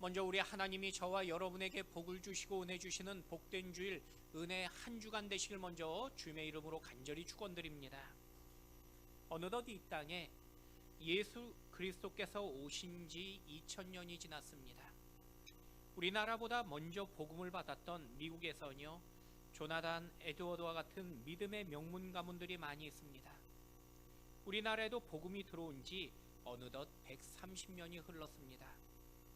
먼저 우리 하나님이 저와 여러분에게 복을 주시고 은혜 주시는 복된 주일 은혜 한 주간 되시길 먼저 주님의 이름으로 간절히 축원드립니다. 어느덧 이 땅에 예수 그리스도께서 오신 지 2000년이 지났습니다. 우리나라보다 먼저 복음을 받았던 미국에서는요, 조나단 에드워드와 같은 믿음의 명문 가문들이 많이 있습니다. 우리나라에도 복음이 들어온 지 어느덧 130년이 흘렀습니다.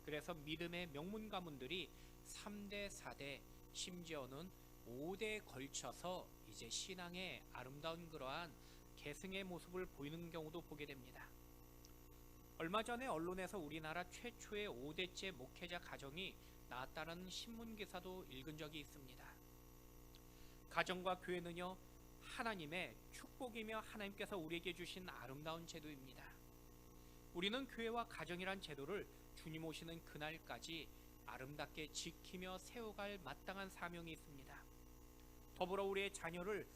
그래서 믿음의 명문 가문들이 3대, 4대, 심지어는 5대에 걸쳐서 이제 신앙의 아름다운 그러한 계승의 모습을 보이는 경우도 보게 됩니다. 얼마 전에 언론에서 우리나라 최초의 5대째 목회자 가정이 나왔다는 신문 기사도 읽은 적이 있습니다. 가정과 교회는요, 하나님의 축복이며 하나님께서 우리에게 주신 아름다운 제도입니다. 우리는 교회와 가정이란 제도를 주님 오시는 그날까지 아름답게 지키며 세워갈 마땅한 사명이 있습니다. 더불어 우리의 자녀를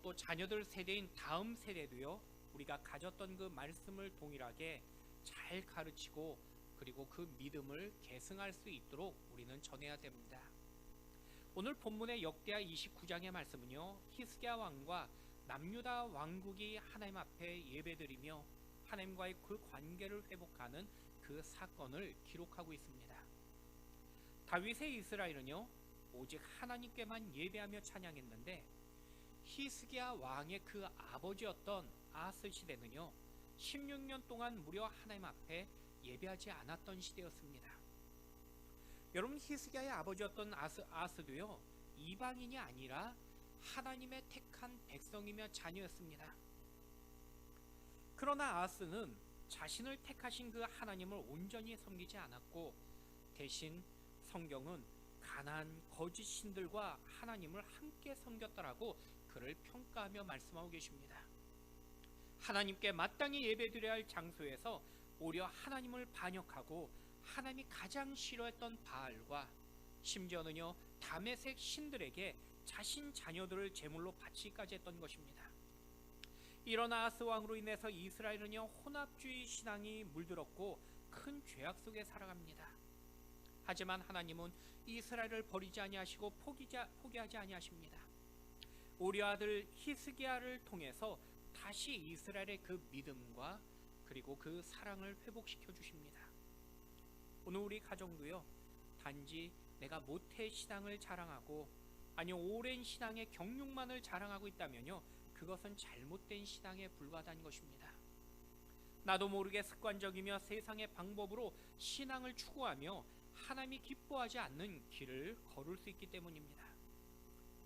또 자녀들 세대인 다음 세대도요, 우리가 가졌던 그 말씀을 동일하게 잘 가르치고 그리고 그 믿음을 계승할 수 있도록 우리는 전해야 됩니다. 오늘 본문의 역대하 29장의 말씀은요, 히스기야 왕과 남유다 왕국이 하나님 앞에 예배드리며 하나님과의 그 관계를 회복하는 그 사건을 기록하고 있습니다. 다윗의 이스라엘은요, 오직 하나님께만 예배하며 찬양했는데 히스기야 왕의 그 아버지였던 아스 시대는요, 16년 동안 무려 하나님 앞에 예배하지 않았던 시대였습니다. 여러분, 히스기야의 아버지였던 아스도요, 이방인이 아니라 하나님의 택한 백성이며 자녀였습니다. 그러나 아스는 자신을 택하신 그 하나님을 온전히 섬기지 않았고, 대신 성경은 가난 거짓 신들과 하나님을 함께 섬겼다라고 그를 평가하며 말씀하고 계십니다. 하나님께 마땅히 예배드려야 할 장소에서 오히려 하나님을 반역하고 하나님이 가장 싫어했던 바알과 심지어는요, 다메섹 신들에게 자신 자녀들을 제물로 바치기까지 했던 것입니다. 이런 아스 왕으로 인해서 이스라엘은요, 혼합주의 신앙이 물들었고 큰 죄악 속에 살아갑니다. 하지만 하나님은 이스라엘을 버리지 아니하시고 포기하지 아니하십니다. 우리 아들 히스기야를 통해서 다시 이스라엘의 그 믿음과 그리고 그 사랑을 회복시켜 주십니다. 오늘 우리 가정도요, 단지 내가 모태 신앙을 자랑하고 아니요 오랜 신앙의 경륜만을 자랑하고 있다면요, 그것은 잘못된 신앙에 불과하다는 것입니다. 나도 모르게 습관적이며 세상의 방법으로 신앙을 추구하며 하나님이 기뻐하지 않는 길을 걸을 수 있기 때문입니다.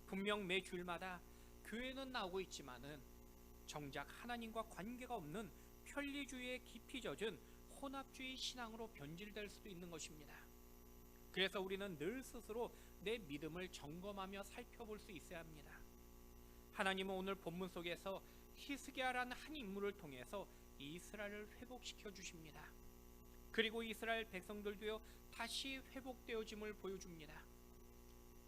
분명 매 주일마다 교회는 나오고 있지만은 정작 하나님과 관계가 없는 편리주의에 깊이 젖은 혼합주의 신앙으로 변질될 수도 있는 것입니다. 그래서 우리는 늘 스스로 내 믿음을 점검하며 살펴볼 수 있어야 합니다. 하나님은 오늘 본문 속에서 히스기야라는 한 인물을 통해서 이스라엘을 회복시켜 주십니다. 그리고 이스라엘 백성들도요, 다시 회복되어짐을 보여줍니다.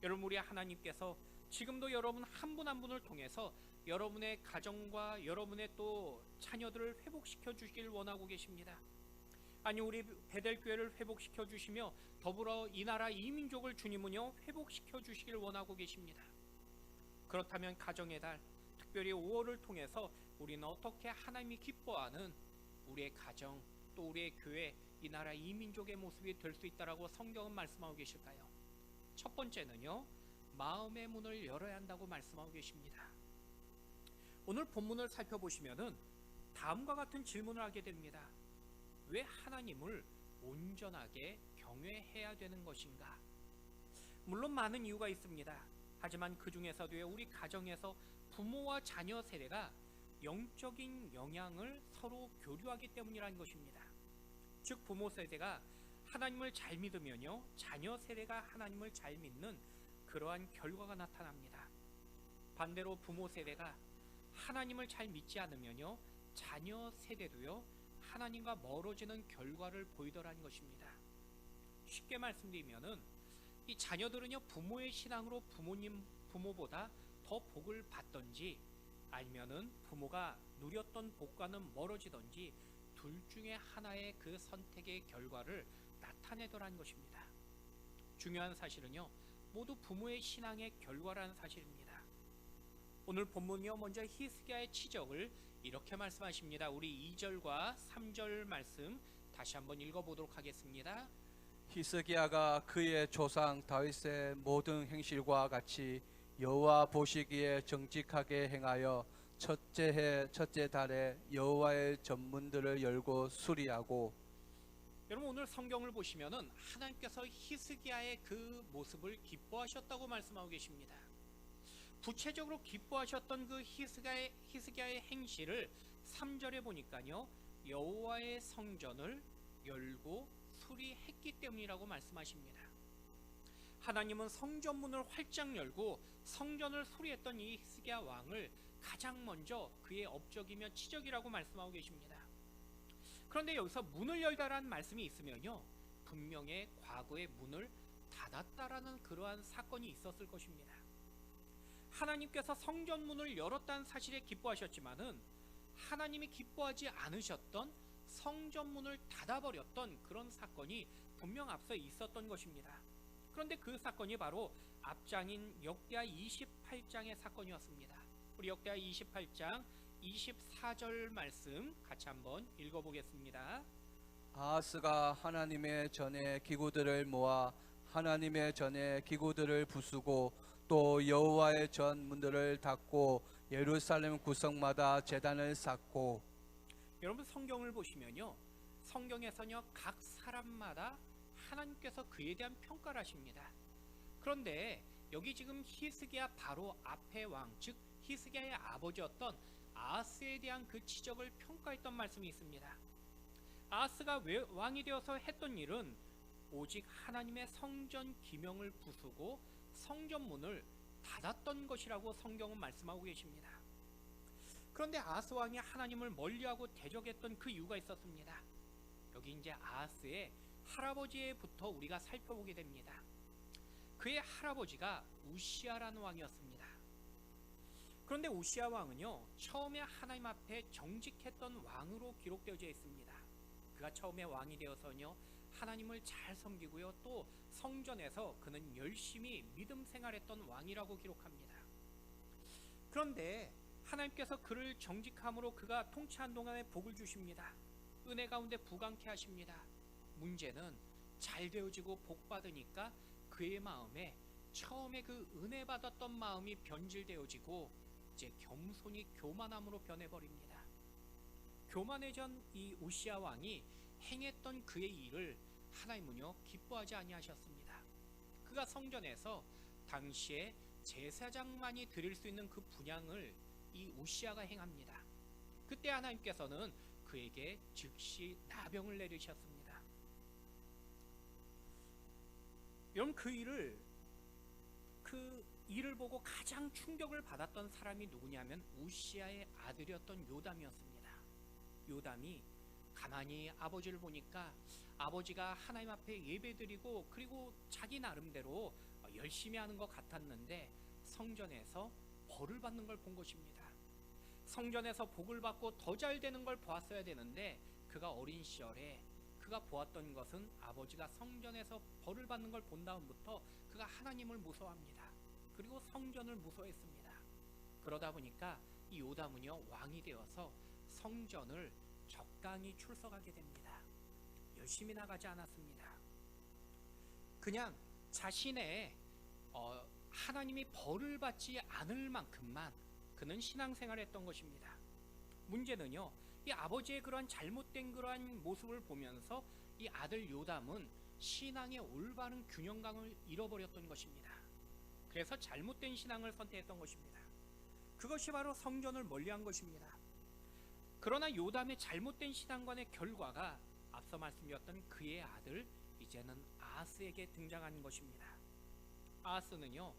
여러분, 우리 하나님께서 지금도 여러분 한 분 한 분을 통해서 여러분의 가정과 여러분의 또 자녀들을 회복시켜 주시길 원하고 계십니다. 아니, 우리 베델교회를 회복시켜 주시며 더불어 이 나라 이 민족을 주님은요, 회복시켜 주시길 원하고 계십니다. 그렇다면 가정의 달, 특별히 5월을 통해서 우리는 어떻게 하나님이 기뻐하는 우리의 가정, 또 우리의 교회, 이 나라 이 민족의 모습이 될 수 있다라고 성경은 말씀하고 계실까요? 첫 번째는요, 마음의 문을 열어야 한다고 말씀하고 계십니다. 오늘 본문을 살펴보시면은 다음과 같은 질문을 하게 됩니다. 왜 하나님을 온전하게 경외해야 되는 것인가? 물론 많은 이유가 있습니다. 하지만 그 중에서도 우리 가정에서 부모와 자녀 세대가 영적인 영향을 서로 교류하기 때문이라는 것입니다. 즉, 부모 세대가 하나님을 잘 믿으면요, 자녀 세대가 하나님을 잘 믿는 그러한 결과가 나타납니다. 반대로 부모 세대가 하나님을 잘 믿지 않으면요, 자녀 세대도요, 하나님과 멀어지는 결과를 보이더라는 것입니다. 쉽게 말씀드리면은 이 자녀들은요, 부모의 신앙으로 부모보다 더 복을 받던지 아니면은 부모가 누렸던 복과는 멀어지던지 둘 중에 하나의 그 선택의 결과를 나타내더라는 것입니다. 중요한 사실은요, 모두 부모의 신앙의 결과라는 사실입니다. 오늘 본문이요, 먼저 히스기야의 치적을 이렇게 말씀하십니다. 우리 2절과 3절 말씀 다시 한번 읽어보도록 하겠습니다. 히스기야가 그의 조상 다윗의 모든 행실과 같이 여호와 보시기에 정직하게 행하여 첫째 해 첫째 달에 여호와의 전문들을 열고 수리하고. 여러분, 오늘 성경을 보시면은 하나님께서 히스기야의 그 모습을 기뻐하셨다고 말씀하고 계십니다. 구체적으로 기뻐하셨던 그 히스기야의 행실을 3절에 보니까요, 여호와의 성전을 열고 수리했기 때문이라고 말씀하십니다. 하나님은 성전문을 활짝 열고 성전을 수리했던 이 히스기야 왕을 가장 먼저 그의 업적이며 치적이라고 말씀하고 계십니다. 그런데 여기서 문을 열다라는 말씀이 있으면요, 분명히 과거에 문을 닫았다라는 그러한 사건이 있었을 것입니다. 하나님께서 성전문을 열었다는 사실에 기뻐하셨지만은 하나님이 기뻐하지 않으셨던 성전문을 닫아버렸던 그런 사건이 분명 앞서 있었던 것입니다. 그런데 그 사건이 바로 앞장인 역대하 28장의 사건이었습니다. 우리 역대하 28장 24절 말씀 같이 한번 읽어보겠습니다. 아하스가 하나님의 전에 기구들을 모아 하나님의 전에 기구들을 부수고 또 여호와의 전 문들을 닫고 예루살렘 구석마다 제단을 쌓고. 여러분, 성경을 보시면요, 성경에서는요, 각 사람마다 하나님께서 그에 대한 평가를 하십니다. 그런데 여기 지금 히스기야 바로 앞의 왕, 즉 히스기야의 아버지였던 아하스에 대한 그 치적을 평가했던 말씀이 있습니다. 아하스가 왕이 되어서 했던 일은 오직 하나님의 성전 기명을 부수고 성전문을 닫았던 것이라고 성경은 말씀하고 계십니다. 그런데 아하스 왕이 하나님을 멀리하고 대적했던 그 이유가 있었습니다. 여기 이제 아하스의 할아버지부터 우리가 살펴보게 됩니다. 그의 할아버지가 우시야라는 왕이었습니다. 그런데 우시야 왕은요, 처음에 하나님 앞에 정직했던 왕으로 기록되어져 있습니다. 그가 처음에 왕이 되어서는요, 하나님을 잘 섬기고요, 또 성전에서 그는 열심히 믿음 생활했던 왕이라고 기록합니다. 그런데 하나님께서 그를 정직함으로 그가 통치한 동안에 복을 주십니다. 은혜 가운데 부강케 하십니다. 문제는 잘 되어지고 복 받으니까 그의 마음에 처음에 그 은혜 받았던 마음이 변질되어지고 이제 겸손이 교만함으로 변해버립니다. 교만해진 이 우시야 왕이 행했던 그의 일을 하나님은요, 기뻐하지 아니하셨습니다. 그가 성전에서 당시에 제사장만이 드릴 수 있는 그 분향을 이 우시야가 행합니다. 그때 하나님께서는 그에게 즉시 나병을 내리셨습니다. 여러분, 그 일을 보고 가장 충격을 받았던 사람이 누구냐면 우시야의 아들이었던 요담이었습니다. 요담이 가만히 아버지를 보니까 아버지가 하나님 앞에 예배드리고 그리고 자기 나름대로 열심히 하는 것 같았는데 성전에서 벌을 받는 걸 본 것입니다. 성전에서 복을 받고 더 잘 되는 걸 보았어야 되는데 그가 어린 시절에 그가 보았던 것은 아버지가 성전에서 벌을 받는 걸 본 다음부터 그가 하나님을 무서워합니다. 그리고 성전을 무서워했습니다. 그러다 보니까 이 요담은요, 왕이 되어서 성전을 적당히 출석하게 됩니다. 열심히 나가지 않았습니다. 그냥 자신의 하나님이 벌을 받지 않을 만큼만 그는 신앙생활했던 것입니다. 문제는요, 이 아버지의 그러한 잘못된 그러한 모습을 보면서 이 아들 요담은 신앙의 올바른 균형감을 잃어버렸던 것입니다. 그래서 잘못된 신앙을 선택했던 것입니다. 그것이 바로 성전을 멀리한 것입니다. 그러나 요담의 잘못된 신앙관의 결과가 앞서 말씀드렸던 그의 아들 이제는 아하스에게 등장한 것입니다. 아하스는요,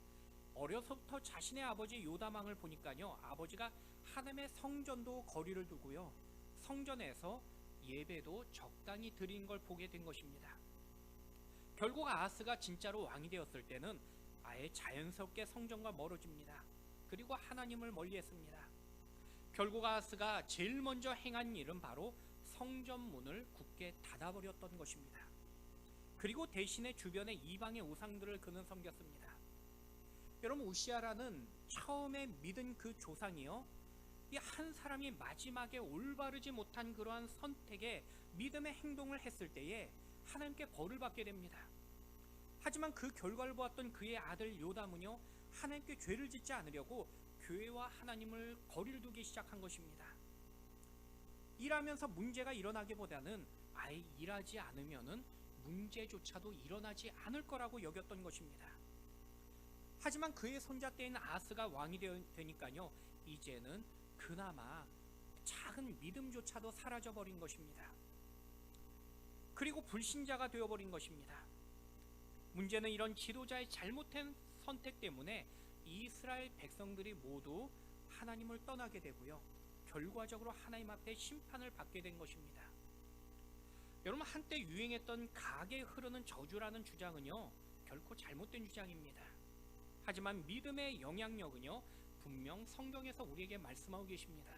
어려서부터 자신의 아버지 요담왕을 보니까요, 아버지가 하나님의 성전도 거리를 두고요, 성전에서 예배도 적당히 드린 걸 보게 된 것입니다. 결국 아하스가 진짜로 왕이 되었을 때는 아예 자연스럽게 성전과 멀어집니다. 그리고 하나님을 멀리했습니다. 결국 아하스가 제일 먼저 행한 일은 바로 성전 문을 굳게 닫아버렸던 것입니다. 그리고 대신에 주변의 이방의 우상들을 그는 섬겼습니다. 여러분, 우시아라는 처음에 믿은 그 조상이요, 이 한 사람이 마지막에 올바르지 못한 그러한 선택에 믿음의 행동을 했을 때에 하나님께 벌을 받게 됩니다. 하지만 그 결과를 보았던 그의 아들 요담은요, 하나님께 죄를 짓지 않으려고 교회와 하나님을 거리를 두기 시작한 것입니다. 일하면서 문제가 일어나기보다는 아예 일하지 않으면은 문제조차도 일어나지 않을 거라고 여겼던 것입니다. 하지만 그의 손자 때인 아스가 왕이 되니까요, 이제는 그나마 작은 믿음조차도 사라져버린 것입니다. 그리고 불신자가 되어버린 것입니다. 문제는 이런 지도자의 잘못된 선택 때문에 이스라엘 백성들이 모두 하나님을 떠나게 되고요, 결과적으로 하나님 앞에 심판을 받게 된 것입니다. 여러분, 한때 유행했던 가게 흐르는 저주라는 주장은요, 결코 잘못된 주장입니다. 하지만 믿음의 영향력은요, 분명 성경에서 우리에게 말씀하고 계십니다.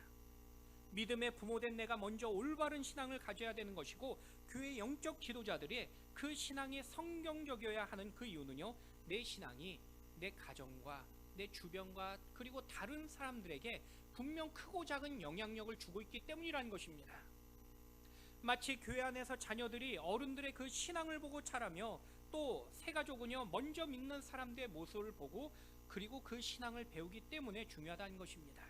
믿음의 부모된 내가 먼저 올바른 신앙을 가져야 되는 것이고, 교회 영적 지도자들이 그 신앙이 성경적이어야 하는 그 이유는요, 내 신앙이 내 가정과 내 주변과 그리고 다른 사람들에게 분명 크고 작은 영향력을 주고 있기 때문이라는 것입니다. 마치 교회 안에서 자녀들이 어른들의 그 신앙을 보고 자라며, 또 새가족은요, 먼저 믿는 사람들의 모습을 보고 그리고 그 신앙을 배우기 때문에 중요하다는 것입니다.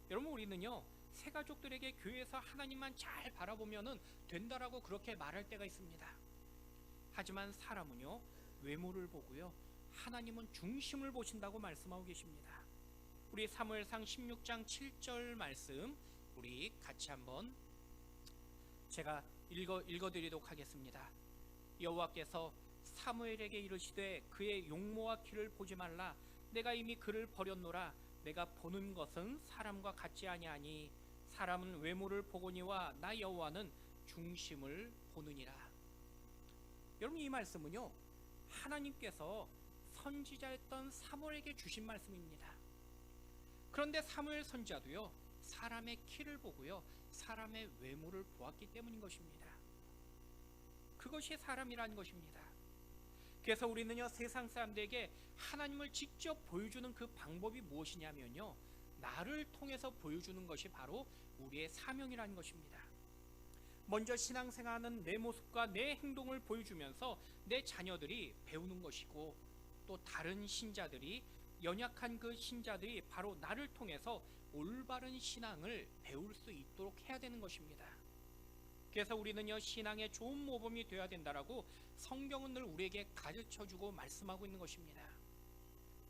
여러분, 우리는요, 새가족들에게 교회에서 하나님만 잘 바라보면은 된다라고 그렇게 말할 때가 있습니다. 하지만 사람은요, 외모를 보고요, 하나님은 중심을 보신다고 말씀하고 계십니다. 우리 사무엘상 16장 7절 말씀 우리 같이 한번 제가 읽어드리도록 하겠습니다. 여호와께서 사무엘에게 이르시되 그의 용모와 키를 보지 말라. 내가 이미 그를 버렸노라. 내가 보는 것은 사람과 같지 아니하니 사람은 외모를 보거니와 나 여호와는 중심을 보느니라. 여러분, 이 말씀은요, 하나님께서 선지자였던 사무엘에게 주신 말씀입니다. 그런데 사무엘 선지자도요, 사람의 키를 보고요, 사람의 외모를 보았기 때문인 것입니다. 그것이 사람이라는 것입니다. 그래서 우리는요, 세상 사람들에게 하나님을 직접 보여주는 그 방법이 무엇이냐면요, 나를 통해서 보여주는 것이 바로 우리의 사명이라는 것입니다. 먼저 신앙생활하는 내 모습과 내 행동을 보여주면서 내 자녀들이 배우는 것이고, 또 다른 신자들이, 연약한 그 신자들이 바로 나를 통해서 올바른 신앙을 배울 수 있도록 해야 되는 것입니다. 그래서 우리는요, 신앙의 좋은 모범이 되어야 된다라고 성경은 늘 우리에게 가르쳐주고 말씀하고 있는 것입니다.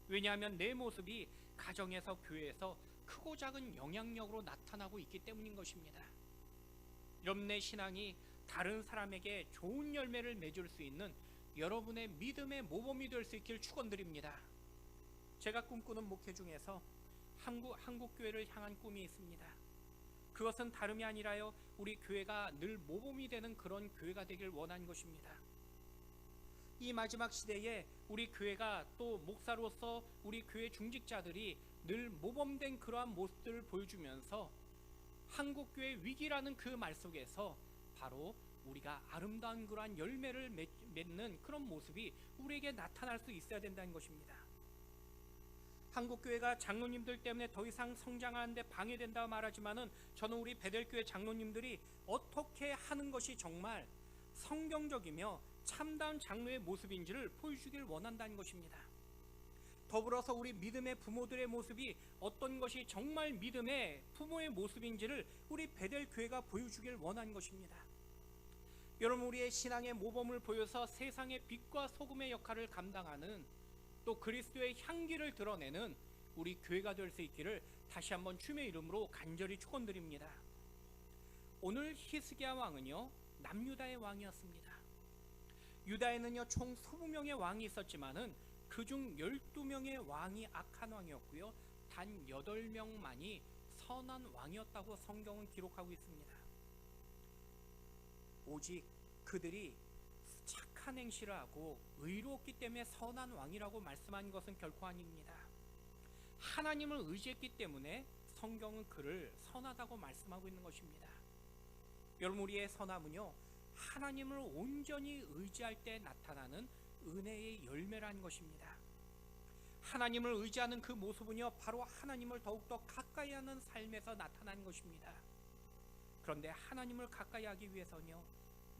왜냐하면 내 모습이 가정에서, 교회에서 크고 작은 영향력으로 나타나고 있기 때문인 것입니다. 여러분, 내 신앙이 다른 사람에게 좋은 열매를 맺을 수 있는 여러분의 믿음의 모범이 될 수 있길 축원드립니다. 제가 꿈꾸는 목회 중에서 한국 교회를 향한 꿈이 있습니다. 그것은 다름이 아니라요, 우리 교회가 늘 모범이 되는 그런 교회가 되길 원하는 것입니다. 이 마지막 시대에 우리 교회가, 또 목사로서 우리 교회 중직자들이 늘 모범된 그러한 모습들을 보여주면서 한국교회 위기라는 그 말 속에서 바로 우리가 아름다운 그러한 열매를 맺는 그런 모습이 우리에게 나타날 수 있어야 된다는 것입니다. 한국교회가 장로님들 때문에 더 이상 성장하는데 방해된다고 말하지만은, 저는 우리 베델교회 장로님들이 어떻게 하는 것이 정말 성경적이며 참다운 장로의 모습인지를 보여주길 원한다는 것입니다. 더불어서 우리 믿음의 부모들의 모습이 어떤 것이 정말 믿음의 부모의 모습인지를 우리 베델교회가 보여주길 원하는 것입니다. 여러분, 우리의 신앙의 모범을 보여서 세상의 빛과 소금의 역할을 감당하는, 또 그리스도의 향기를 드러내는 우리 교회가 될 수 있기를 다시 한번 주님의 이름으로 간절히 축원드립니다. 오늘 히스기야 왕은요, 남유다의 왕이었습니다. 유다에는요, 총 20명의 왕이 있었지만은 그중 12명의 왕이 악한 왕이었고요, 단 8명만이 선한 왕이었다고 성경은 기록하고 있습니다. 오직 그들이 착한 행실을 하고 의로웠기 때문에 선한 왕이라고 말씀한 것은 결코 아닙니다. 하나님을 의지했기 때문에 성경은 그를 선하다고 말씀하고 있는 것입니다. 여러분, 우리의 선함은요, 하나님을 온전히 의지할 때 나타나는 은혜의 열매라는 것입니다. 하나님을 의지하는 그 모습은요, 바로 하나님을 더욱더 가까이 하는 삶에서 나타나는 것입니다. 그런데 하나님을 가까이 하기 위해서는요,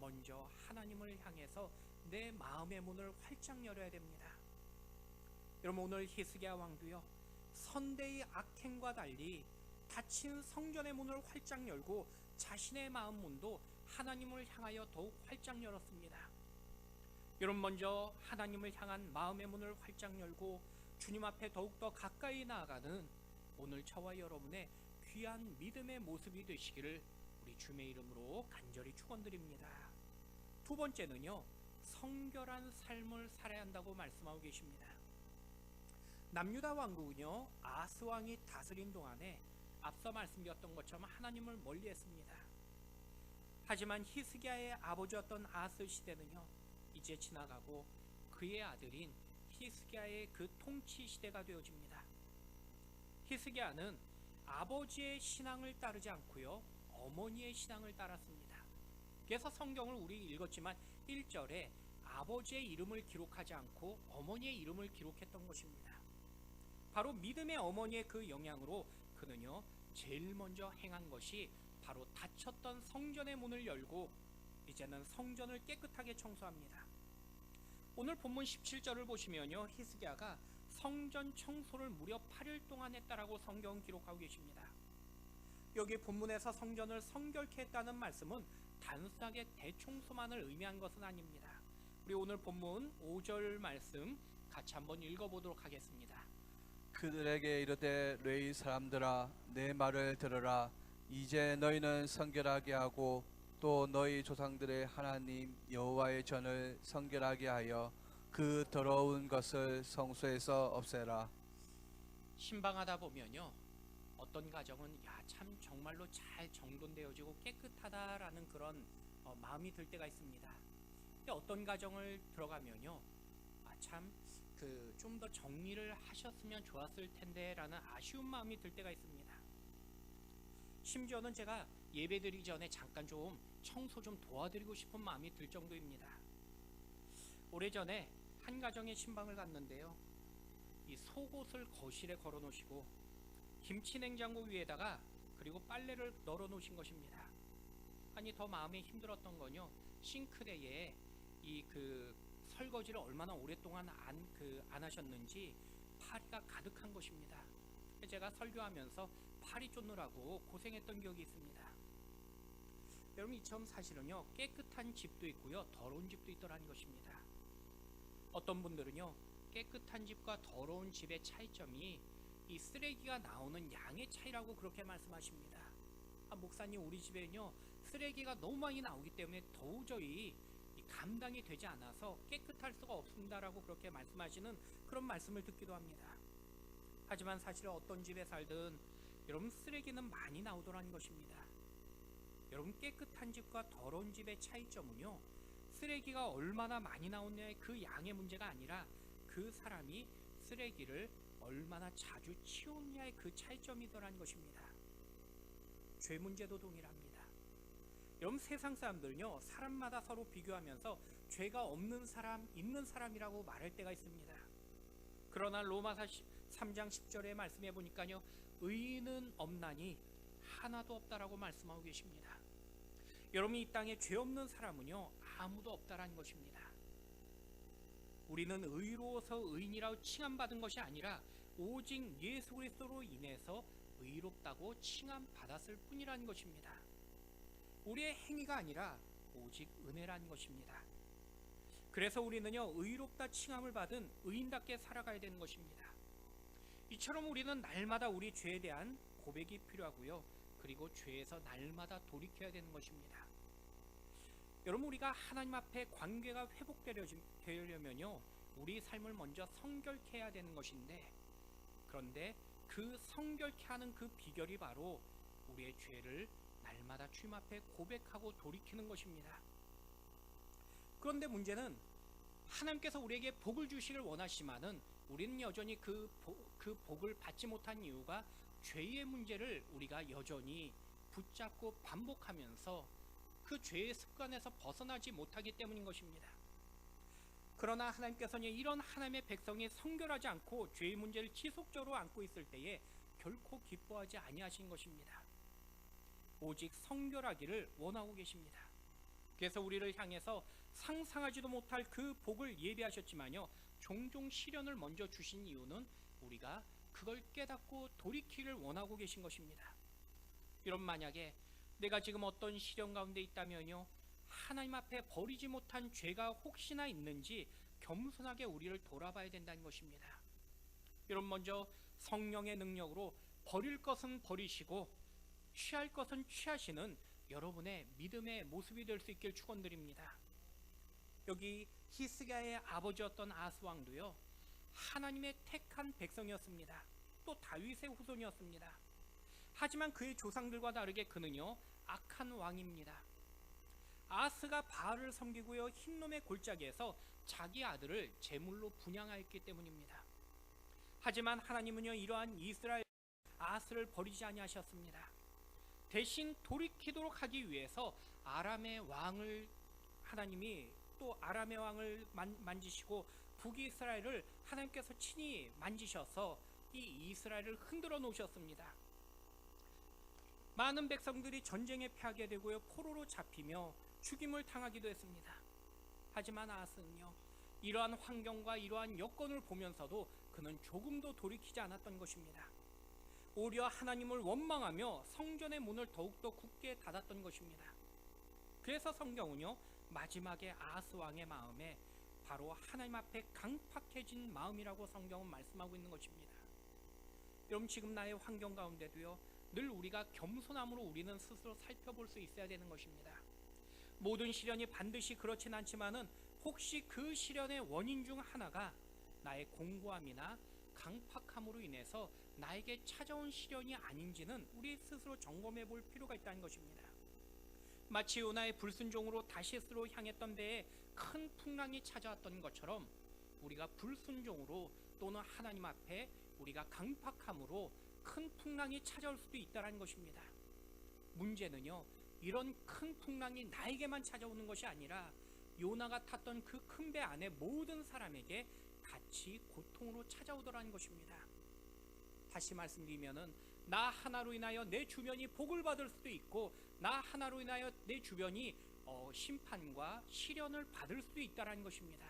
먼저 하나님을 향해서 내 마음의 문을 활짝 열어야 됩니다. 여러분, 오늘 히스기야 왕도요, 선대의 악행과 달리 닫힌 성전의 문을 활짝 열고 자신의 마음 문도 하나님을 향하여 더욱 활짝 열었습니다. 여러분, 먼저 하나님을 향한 마음의 문을 활짝 열고 주님 앞에 더욱더 가까이 나아가는 오늘 저와 여러분의 귀한 믿음의 모습이 되시기를 우리 주님의 이름으로 간절히 축원드립니다. 두 번째는요, 성결한 삶을 살아야 한다고 말씀하고 계십니다. 남유다 왕국은요, 아스 왕이 다스린 동안에 앞서 말씀드렸던 것처럼 하나님을 멀리했습니다. 하지만 히스기야의 아버지였던 아스 시대는요, 이제 지나가고 그의 아들인 히스기야의 그 통치 시대가 되어집니다. 히스기야는 아버지의 신앙을 따르지 않고요, 어머니의 신앙을 따랐습니다. 그래서 성경을 우리 읽었지만 1절에 아버지의 이름을 기록하지 않고 어머니의 이름을 기록했던 것입니다. 바로 믿음의 어머니의 그 영향으로 그는요, 제일 먼저 행한 것이 바로 닫혔던 성전의 문을 열고 이제는 성전을 깨끗하게 청소합니다. 오늘 본문 17절을 보시면요, 히스기야가 성전 청소를 무려 8일 동안 했다라고 성경은 기록하고 계십니다. 여기 본문에서 성전을 성결케 했다는 말씀은 단순하게 대청소만을 의미한 것은 아닙니다. 우리 오늘 본문 5절 말씀 같이 한번 읽어보도록 하겠습니다. 그들에게 이르되 레위 사람들아 내 말을 들으라. 이제 너희는 성결하게 하고 또 너희 조상들의 하나님 여호와의 전을 성결하게 하여 그 더러운 것을 성소에서 없애라. 신방하다 보면요, 어떤 가정은 참 정말로 잘 정돈되어지고 깨끗하다라는 그런 마음이 들 때가 있습니다. 근데 어떤 가정을 들어가면요, 참 좀 더 정리를 하셨으면 좋았을 텐데라는 아쉬운 마음이 들 때가 있습니다. 심지어는 제가 예배드리기 전에 잠깐 좀 청소 좀 도와드리고 싶은 마음이 들 정도입니다. 오래전에 한 가정의 신방을 갔는데요, 이 속옷을 거실에 걸어 놓으시고 김치 냉장고 위에다가 그리고 빨래를 널어 놓으신 것입니다. 아니, 더 마음이 힘들었던 건요, 싱크대에 이 설거지를 얼마나 오랫동안 안 하셨는지 파리가 가득한 것입니다. 제가 설교하면서 파리 쫓느라고 고생했던 기억이 있습니다. 여러분, 이처럼 사실은요, 깨끗한 집도 있고요, 더러운 집도 있더라는 것입니다. 어떤 분들은요, 깨끗한 집과 더러운 집의 차이점이 이 쓰레기가 나오는 양의 차이라고 그렇게 말씀하십니다. 목사님, 우리 집에는요, 쓰레기가 너무 많이 나오기 때문에 도저히 감당이 되지 않아서 깨끗할 수가 없습니다라고 그렇게 말씀하시는 그런 말씀을 듣기도 합니다. 하지만 사실 어떤 집에 살든 여러분, 쓰레기는 많이 나오더라는 것입니다. 여러분, 깨끗한 집과 더러운 집의 차이점은요, 쓰레기가 얼마나 많이 나오냐의 그 양의 문제가 아니라 그 사람이 쓰레기를 얼마나 자주 치우느냐의 그 차이점이더라는 것입니다. 죄 문제도 동일합니다. 여러분, 세상 사람들은요, 사람마다 서로 비교하면서 죄가 없는 사람, 있는 사람이라고 말할 때가 있습니다. 그러나 로마서 3장 10절의 말씀해 보니까요, 의인은 없나니 하나도 없다라고 말씀하고 계십니다. 여러분, 이 땅에 죄 없는 사람은요, 아무도 없다라는 것입니다. 우리는 의로워서 의인이라고 칭함받은 것이 아니라 오직 예수 그리스도로 인해서 의롭다고 칭함받았을 뿐이라는 것입니다. 우리의 행위가 아니라 오직 은혜라는 것입니다. 그래서 우리는요, 의롭다 칭함을 받은 의인답게 살아가야 되는 것입니다. 이처럼 우리는 날마다 우리 죄에 대한 고백이 필요하고요, 그리고 죄에서 날마다 돌이켜야 되는 것입니다. 여러분, 우리가 하나님 앞에 관계가 회복되려면요, 우리 삶을 먼저 성결케 해야 되는 것인데, 그런데 그 성결케 하는 그 비결이 바로 우리의 죄를 날마다 주님 앞에 고백하고 돌이키는 것입니다. 그런데 문제는 하나님께서 우리에게 복을 주시길 원하시지만은 우리는 여전히 그 복을 받지 못한 이유가 죄의 문제를 우리가 여전히 붙잡고 반복하면서 그 죄의 습관에서 벗어나지 못하기 때문인 것입니다. 그러나 하나님께서는 이런 하나님의 백성이 성결하지 않고 죄의 문제를 지속적으로 안고 있을 때에 결코 기뻐하지 아니하신 것입니다. 오직 성결하기를 원하고 계십니다. 그래서 우리를 향해서 상상하지도 못할 그 복을 예비하셨지만요, 종종 시련을 먼저 주신 이유는 우리가 그걸 깨닫고 돌이키기를 원하고 계신 것입니다. 여러분, 만약에 내가 지금 어떤 시련 가운데 있다면요, 하나님 앞에 버리지 못한 죄가 혹시나 있는지 겸손하게 우리를 돌아봐야 된다는 것입니다. 여러분, 먼저 성령의 능력으로 버릴 것은 버리시고 취할 것은 취하시는 여러분의 믿음의 모습이 될 수 있길 축원드립니다. 여기 히스기야의 아버지였던 아스 왕도요, 하나님의 택한 백성이었습니다. 또 다윗의 후손이었습니다. 하지만 그의 조상들과 다르게 그는요, 악한 왕입니다. 아스가 바알을 섬기고요, 흰놈의 골짜기에서 자기 아들을 제물로 분양하였기 때문입니다. 하지만 하나님은요, 이러한 이스라엘 아스를 버리지 아니하셨습니다. 대신 돌이키도록 하기 위해서 아람의 왕을 하나님이 또 아람의 왕을 만지시고 북이스라엘을 하나님께서 친히 만지셔서 이 이스라엘을 흔들어 놓으셨습니다. 많은 백성들이 전쟁에 패하게 되고요, 포로로 잡히며 죽임을 당하기도 했습니다. 하지만 아스는요, 이러한 환경과 이러한 여건을 보면서도 그는 조금도 돌이키지 않았던 것입니다. 오히려 하나님을 원망하며 성전의 문을 더욱더 굳게 닫았던 것입니다. 그래서 성경은요, 마지막에 아스 왕의 마음에 바로 하나님 앞에 강팍해진 마음이라고 성경은 말씀하고 있는 것입니다. 여러분, 지금 나의 환경 가운데도요, 늘 우리가 겸손함으로 우리는 스스로 살펴볼 수 있어야 되는 것입니다. 모든 시련이 반드시 그렇진 않지만은 혹시 그 시련의 원인 중 하나가 나의 공고함이나 강팍함으로 인해서 나에게 찾아온 시련이 아닌지는 우리 스스로 점검해 볼 필요가 있다는 것입니다. 마치 요나의 불순종으로 다시스로 향했던 배에 큰 풍랑이 찾아왔던 것처럼 우리가 불순종으로 또는 하나님 앞에 우리가 강팍함으로 큰 풍랑이 찾아올 수도 있다는 것입니다. 문제는요, 이런 큰 풍랑이 나에게만 찾아오는 것이 아니라 요나가 탔던 그 큰 배 안에 모든 사람에게 같이 고통으로 찾아오더라는 것입니다. 다시 말씀드리면은 나 하나로 인하여 내 주변이 복을 받을 수도 있고 나 하나로 인하여 내 주변이 심판과 시련을 받을 수도 있다는 것입니다.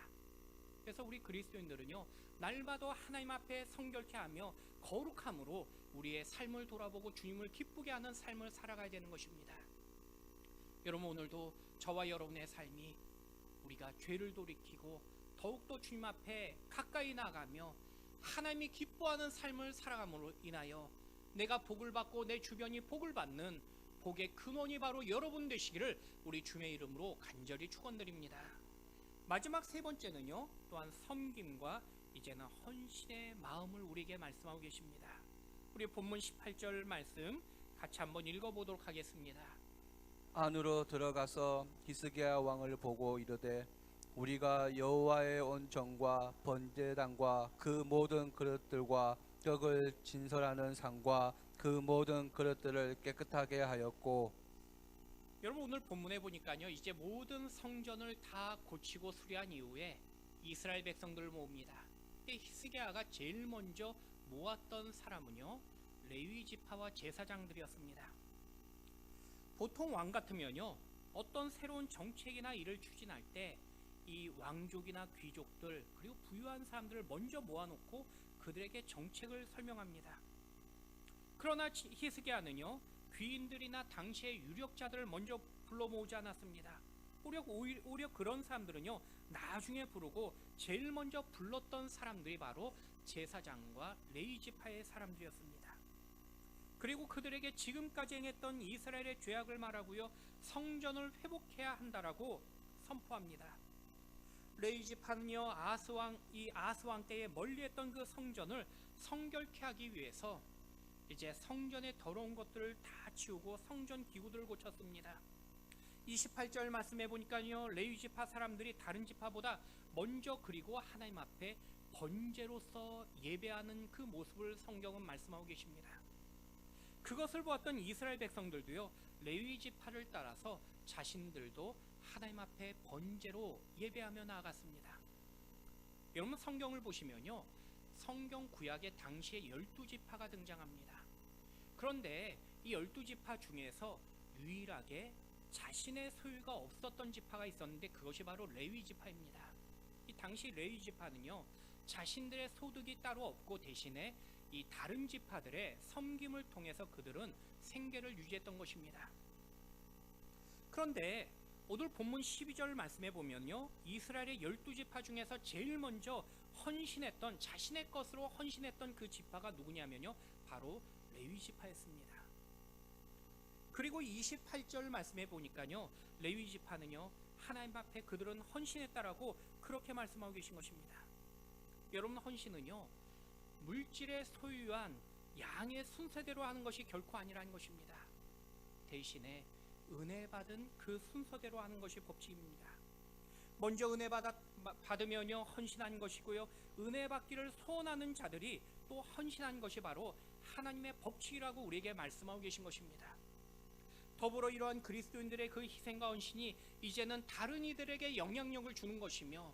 그래서 우리 그리스도인들은요, 날마다 하나님 앞에 성결케 하며 거룩함으로 우리의 삶을 돌아보고 주님을 기쁘게 하는 삶을 살아가야 되는 것입니다. 여러분, 오늘도 저와 여러분의 삶이 우리가 죄를 돌이키고 더욱더 주님 앞에 가까이 나가며 하나님이 기뻐하는 삶을 살아감으로 인하여 내가 복을 받고 내 주변이 복을 받는 복의 근원이 바로 여러분 되시기를 우리 주의 이름으로 간절히 축원드립니다. 마지막 세 번째는요, 또한 섬김과 이제는 헌신의 마음을 우리에게 말씀하고 계십니다. 우리 본문 18절 말씀 같이 한번 읽어보도록 하겠습니다. 안으로 들어가서 히스기야 왕을 보고 이르되 우리가 여호와의 온 정과 번제단과 그 모든 그릇들과 떡을 진설하는 상과 그 모든 그릇들을 깨끗하게 하였고. 여러분, 오늘 본문에 보니까요, 이제 모든 성전을 다 고치고 수리한 이후에 이스라엘 백성들을 모읍니다. 히스기야가 제일 먼저 모았던 사람은요, 레위 지파와 제사장들이었습니다. 보통 왕 같으면요, 어떤 새로운 정책이나 일을 추진할 때 이 왕족이나 귀족들 그리고 부유한 사람들을 먼저 모아놓고 그들에게 정책을 설명합니다. 그러나 히스기야는요, 귀인들이나 당시의 유력자들을 먼저 불러 모으지 않았습니다. 오히려 그런 사람들은요, 나중에 부르고 제일 먼저 불렀던 사람들이 바로 제사장과 레위 지파의 사람들이었습니다. 그리고 그들에게 지금까지 행했던 이스라엘의 죄악을 말하고요, 성전을 회복해야 한다라고 선포합니다. 레위 지파는요, 아스 왕 때에 멀리했던 그 성전을 성결케 하기 위해서 이제 성전의 더러운 것들을 다 치우고 성전 기구들을 고쳤습니다. 28절 말씀해 보니까요, 레위 지파 사람들이 다른 지파보다 먼저 그리고 하나님 앞에 번제로서 예배하는 그 모습을 성경은 말씀하고 계십니다. 그것을 보았던 이스라엘 백성들도요, 레위 지파를 따라서 자신들도 하나님 앞에 번제로 예배하며 나아갔습니다. 여러분 성경을 보시면요, 성경 구약에 당시에 12지파가 등장합니다. 그런데 이 12지파 중에서 유일하게 자신의 소유가 없었던 지파가 있었는데 그것이 바로 레위 지파입니다. 이 당시 레위 지파는요, 자신들의 소득이 따로 없고 대신에 이 다른 지파들의 섬김을 통해서 그들은 생계를 유지했던 것입니다. 그런데 오늘 본문 12절 말씀에 보면요, 이스라엘의 12지파 중에서 제일 먼저 헌신했던, 자신의 것으로 헌신했던 그 지파가 누구냐면요, 바로 레위 지파였습니다. 그리고 28절 말씀에 보니까요, 레위 지파는요, 하나님 앞에 그들은 헌신했다라고 그렇게 말씀하고 계신 것입니다. 여러분, 헌신은요, 물질의 소유한 양의 순서대로 하는 것이 결코 아니라는 것입니다. 대신에 은혜 받은 그 순서대로 하는 것이 법칙입니다. 먼저 은혜 받으면요, 헌신한 것이고요, 은혜 받기를 소원하는 자들이 또 헌신한 것이 바로 하나님의 법칙이라고 우리에게 말씀하고 계신 것입니다. 더불어 이러한 그리스도인들의 그 희생과 헌신이 이제는 다른 이들에게 영향력을 주는 것이며,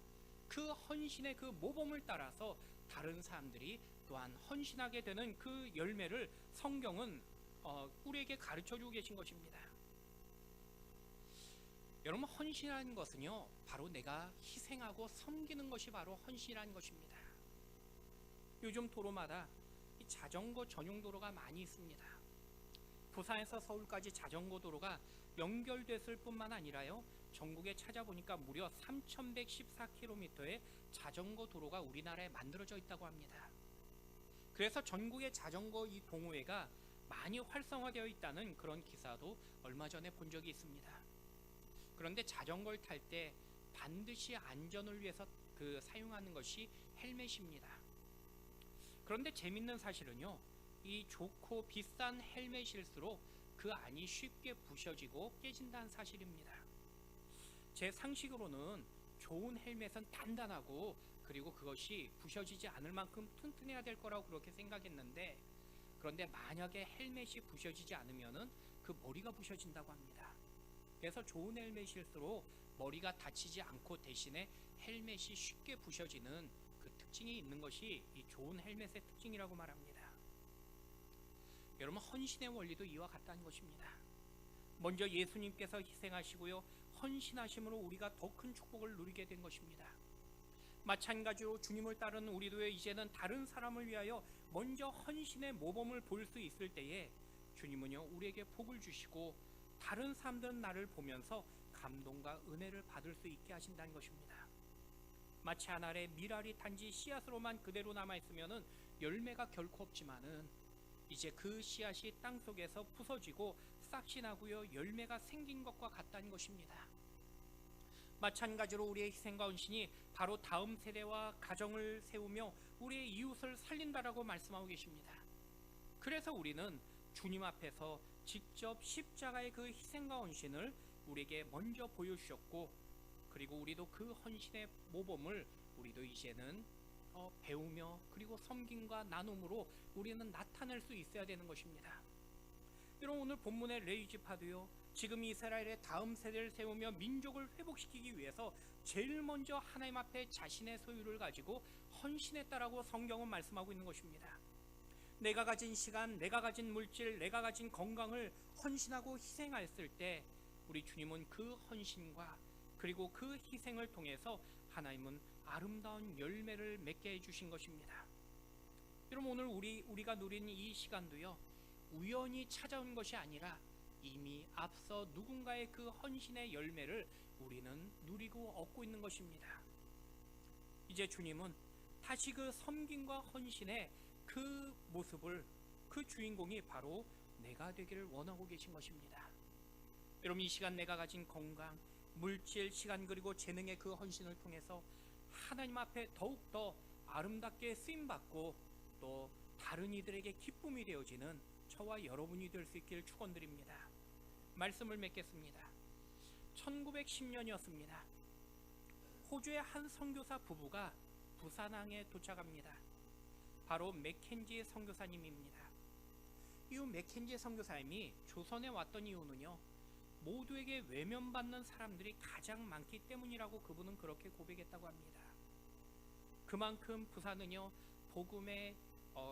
그 헌신의 그 모범을 따라서 다른 사람들이 또한 헌신하게 되는 그 열매를 성경은 우리에게 가르쳐주고 계신 것입니다. 여러분, 헌신하는 것은요, 바로 내가 희생하고 섬기는 것이 바로 헌신이라는 것입니다. 요즘 도로마다 이 자전거 전용 도로가 많이 있습니다. 부산에서 서울까지 자전거 도로가 연결됐을 뿐만 아니라요, 전국에 찾아보니까 무려 3114km의 자전거 도로가 우리나라에 만들어져 있다고 합니다. 그래서 전국의 자전거 이 동호회가 많이 활성화되어 있다는 그런 기사도 얼마 전에 본 적이 있습니다. 그런데 자전거를 탈 때 반드시 안전을 위해서 사용하는 것이 헬멧입니다. 그런데 재밌는 사실은요, 이 좋고 비싼 헬멧일수록 그 안이 쉽게 부셔지고 깨진다는 사실입니다. 제 상식으로는 좋은 헬멧은 단단하고 그리고 그것이 부셔지지 않을 만큼 튼튼해야 될 거라고 그렇게 생각했는데, 그런데 만약에 헬멧이 부셔지지 않으면은 그 머리가 부셔진다고 합니다. 그래서 좋은 헬멧일수록 머리가 다치지 않고 대신에 헬멧이 쉽게 부셔지는 그 특징이 있는 것이 이 좋은 헬멧의 특징이라고 말합니다. 여러분, 헌신의 원리도 이와 같다는 것입니다. 먼저 예수님께서 희생하시고요, 헌신하심으로 우리가 더 큰 축복을 누리게 된 것입니다. 마찬가지로 주님을 따르는 우리도 이제는 다른 사람을 위하여 먼저 헌신의 모범을 볼 수 있을 때에 주님은요, 우리에게 복을 주시고 다른 사람들은 나를 보면서 감동과 은혜를 받을 수 있게 하신다는 것입니다. 마치 한 알의 밀알이 단지 씨앗으로만 그대로 남아있으면 열매가 결코 없지만은 이제 그 씨앗이 땅 속에서 부서지고 싹이 나고요, 열매가 생긴 것과 같다는 것입니다. 마찬가지로 우리의 희생과 헌신이 바로 다음 세대와 가정을 세우며 우리의 이웃을 살린다라고 말씀하고 계십니다. 그래서 우리는 주님 앞에서 직접 십자가의 그 희생과 헌신을 우리에게 먼저 보여주셨고, 그리고 우리도 그 헌신의 모범을 우리도 이제는 배우며 그리고 섬김과 나눔으로 우리는 나타낼 수 있어야 되는 것입니다. 여러분, 오늘 본문의 레위 지파도요, 지금 이스라엘의 다음 세대를 세우며 민족을 회복시키기 위해서 제일 먼저 하나님 앞에 자신의 소유를 가지고 헌신했다라고 성경은 말씀하고 있는 것입니다. 내가 가진 시간, 내가 가진 물질, 내가 가진 건강을 헌신하고 희생했을 때 우리 주님은 그 헌신과 그리고 그 희생을 통해서 하나님은 아름다운 열매를 맺게 해주신 것입니다. 여러분, 오늘 우리가 누린 이 시간도요, 우연히 찾아온 것이 아니라 이미 앞서 누군가의 그 헌신의 열매를 우리는 누리고 얻고 있는 것입니다. 이제 주님은 다시 그 섬김과 헌신의 그 모습을, 그 주인공이 바로 내가 되기를 원하고 계신 것입니다. 여러분, 이 시간 내가 가진 건강, 물질, 시간 그리고 재능의 그 헌신을 통해서 하나님 앞에 더욱더 아름답게 쓰임받고 또 다른 이들에게 기쁨이 되어지는 저와 여러분이 될 수 있기를 축원드립니다. 말씀을 맺겠습니다. 1910년이었습니다. 호주의 한 선교사 부부가 부산항에 도착합니다. 바로 맥켄지 선교사님입니다. 이후 맥켄지 선교사님이 조선에 왔던 이유는요, 모두에게 외면받는 사람들이 가장 많기 때문이라고 그분은 그렇게 고백했다고 합니다. 그만큼 부산은요, 복음의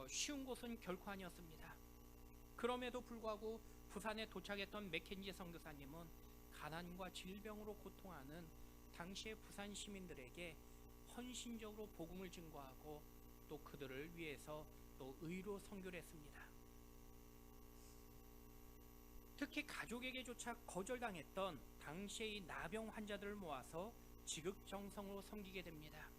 쉬운 곳은 결코 아니었습니다. 그럼에도 불구하고 부산에 도착했던 맥켄지 선교사님은 가난과 질병으로 고통하는 당시의 부산 시민들에게 헌신적으로 복음을 증거하고 또 그들을 위해서 또 의로 선교를 했습니다. 특히 가족에게조차 거절당했던 당시의 이 나병 환자들을 모아서 지극정성으로 섬기게 됩니다.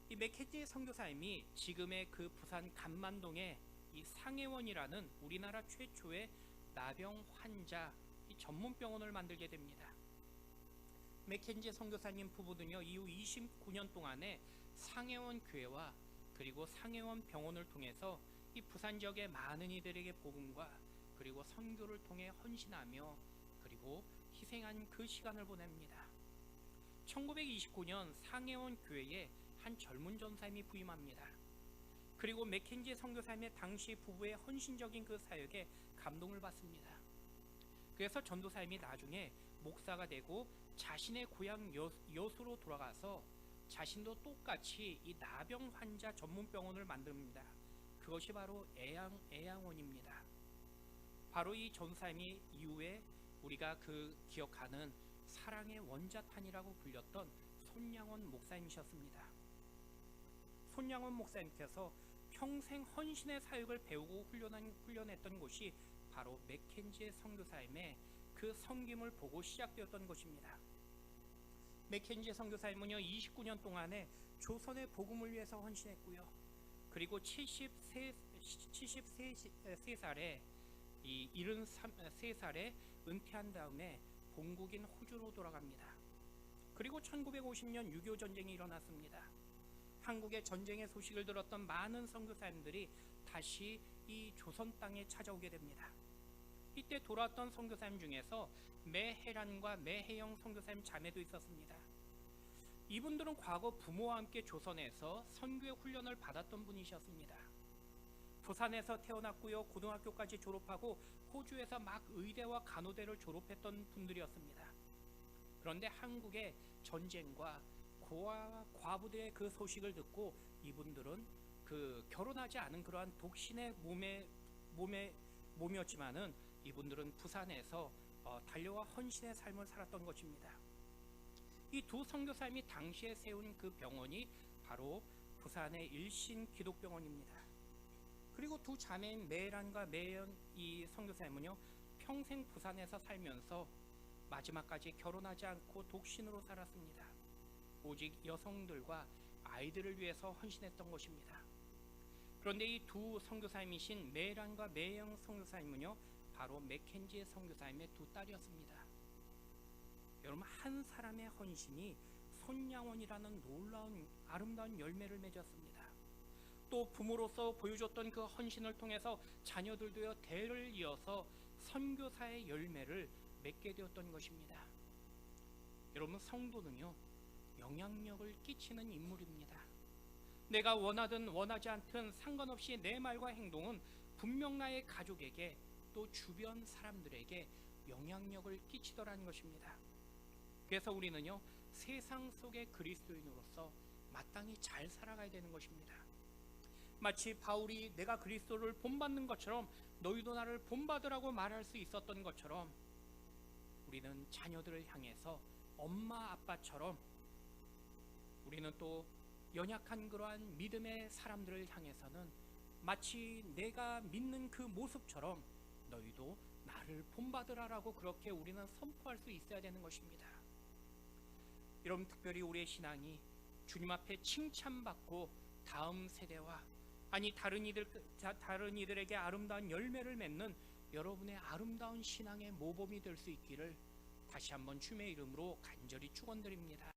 이 맥켄지 선교사님이 지금의 그 부산 간만동에 이 상해원이라는 우리나라 최초의 나병 환자 전문 병원을 만들게 됩니다. 맥켄지 선교사님 부부는요, 이후 29년 동안에 상해원 교회와 그리고 상해원 병원을 통해서 이 부산 지역의 많은 이들에게 복음과 그리고 선교를 통해 헌신하며 그리고 희생한 그 시간을 보냅니다. 1929년 상해원 교회에 한 젊은 전사님이 부임합니다. 그리고 맥켄지 선교사님의 당시 부부의 헌신적인 그 사역에 감동을 받습니다. 그래서 전도사님이 나중에 목사가 되고 자신의 고향 여수로 돌아가서 자신도 똑같이 이 나병 환자 전문 병원을 만듭니다. 그것이 바로 애양원입니다. 바로 이 전사님이 이후에 우리가 그 기억하는 사랑의 원자탄이라고 불렸던 손양원 목사님이셨습니다. 손양원 목사님께서 평생 헌신의 사역을 배우고 훈련했던 곳이 바로 맥켄지의 선교사님의 그 섬김을 보고 시작되었던 것입니다. 맥켄지 선교사님은요, 29년 동안에 조선의 복음을 위해서 헌신했고요. 그리고 73살에 이 73살에 은퇴한 다음에 본국인 호주로 돌아갑니다. 그리고 1950년 6.25 전쟁이 일어났습니다. 한국의 전쟁의 소식을 들었던 많은 선교사님들이 다시 이 조선 땅에 찾아오게 됩니다. 이때 돌아왔던 선교사님 중에서 매혜란과 매혜영 선교사님 자매도 있었습니다. 이분들은 과거 부모와 함께 조선에서 선교의 훈련을 받았던 분이셨습니다. 부산에서 태어났고요, 고등학교까지 졸업하고 호주에서 막 의대와 간호대를 졸업했던 분들이었습니다. 그런데 한국의 전쟁과 고아 과부들의 그 소식을 듣고 이분들은 그 결혼하지 않은 그러한 독신의 몸이었지만은 이분들은 부산에서 달려와 헌신의 삶을 살았던 것입니다. 이 두 선교사님이 당시에 세운 그 병원이 바로 부산의 일신 기독병원입니다. 그리고 두 자매인 매란과 매연 이 선교사님은요, 평생 부산에서 살면서 마지막까지 결혼하지 않고 독신으로 살았습니다. 오직 여성들과 아이들을 위해서 헌신했던 것입니다. 그런데 이 두 선교사님이신 매란과 매영 선교사님은요, 바로 맥켄지 선교사님의 두 딸이었습니다. 여러분, 한 사람의 헌신이 손양원이라는 놀라운 아름다운 열매를 맺었습니다. 또 부모로서 보여줬던 그 헌신을 통해서 자녀들도요, 대를 이어서 선교사의 열매를 맺게 되었던 것입니다. 여러분, 성도는요, 영향력을 끼치는 인물입니다. 내가 원하든 원하지 않든 상관없이 내 말과 행동은 분명 나의 가족에게 또 주변 사람들에게 영향력을 끼치더라는 것입니다. 그래서 우리는요, 세상 속의 그리스도인으로서 마땅히 잘 살아가야 되는 것입니다. 마치 바울이 내가 그리스도를 본받는 것처럼 너희도 나를 본받으라고 말할 수 있었던 것처럼 우리는 자녀들을 향해서 엄마 아빠처럼 우리는 또 연약한 그러한 믿음의 사람들을 향해서는 마치 내가 믿는 그 모습처럼 너희도 나를 본받으라라고 그렇게 우리는 선포할 수 있어야 되는 것입니다. 여러분, 특별히 우리의 신앙이 주님 앞에 칭찬받고 다음 세대와 아니 다른 이들에게 아름다운 열매를 맺는 여러분의 아름다운 신앙의 모범이 될 수 있기를 다시 한번 주님의 이름으로 간절히 축원드립니다.